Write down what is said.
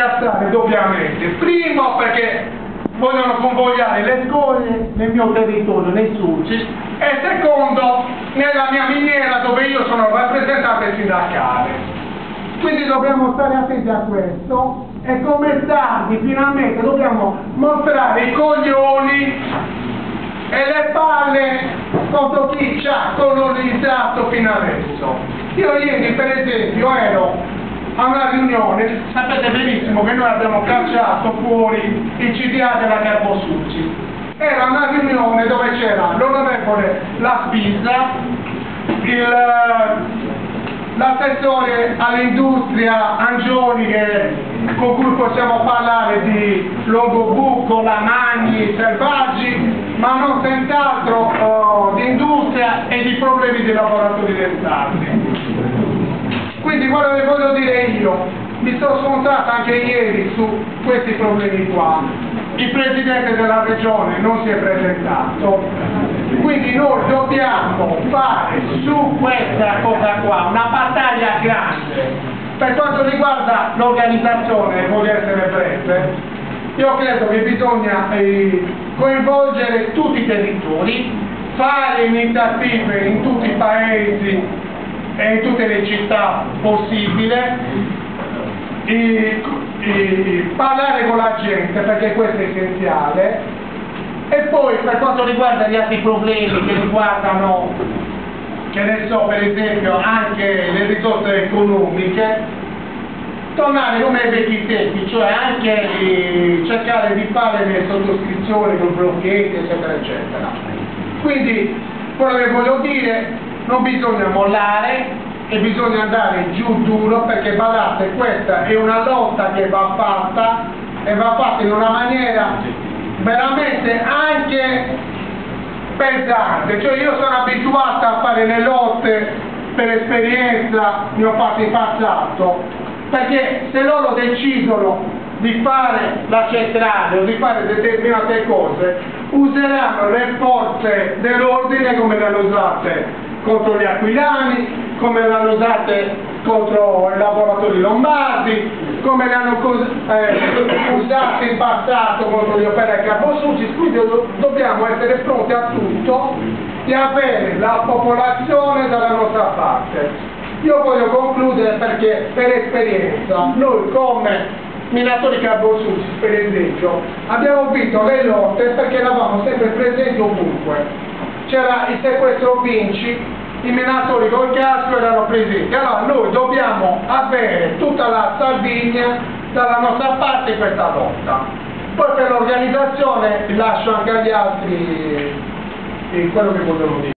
incazzare doppiamente. Primo perché vogliono convogliare le scorie nel mio territorio, nei Sulcis, e secondo nella mia miniera dove io sono rappresentante sindacale. Quindi dobbiamo stare attenti a questo e come sardi finalmente dobbiamo mostrare i coglioni e le palle contro chi ci ha colonizzato fino adesso. Io ieri per esempio ero a una riunione, sapete benissimo che noi abbiamo cacciato fuori il CDA della Carbosulcis. Era una riunione dove c'era l'onorevole La Spisa, l'assessore all'industria Angioni, con cui possiamo parlare di Longobucco, Lamagni, Selvaggi, ma non senz'altro di industria e di problemi dei lavoratori del sardi. Quindi quello che voglio dire io, mi sono scontrato anche ieri su questi problemi qua. Il Presidente della Regione non si è presentato, quindi noi dobbiamo fare su questa cosa qua una battaglia grande. Per quanto riguarda l'organizzazione, voglio essere breve, io credo che bisogna coinvolgere tutti i territori, fare iniziative in tutti i paesi e in tutte le città possibili, parlare con la gente perché questo è essenziale. E poi per quanto riguarda gli altri problemi che riguardano, che ne so, per esempio anche le risorse economiche, tornare come ai vecchi tempi, cioè anche cercare di fare le sottoscrizioni con blocchetti eccetera eccetera. Quindi quello che voglio dire, non bisogna mollare e bisogna andare giù duro, perché badate, questa è una lotta che va fatta e va fatta in una maniera veramente anche pesante. Cioè io sono abituata a fare le lotte per esperienza, ne ho fatte in passato, perché se loro decidono di fare la centrale o di fare determinate cose, useranno le forze dell'ordine come le hanno usate contro gli aquilani, come le hanno usate contro i lavoratori lombardi, come le hanno usate in passato contro gli operai Carbosulcis. Quindi dobbiamo essere pronti a tutto e avere la popolazione dalla nostra parte. Io voglio concludere perché per esperienza noi come minatori Carbosulcis, per esempio, abbiamo vinto le lotte perché eravamo sempre presenti ovunque. C'era il sequestro Vinci, i minatori col casco erano presenti. Allora noi dobbiamo avere tutta la Sardegna dalla nostra parte in questa lotta. Poi per l'organizzazione lascio anche agli altri quello che vogliono dire.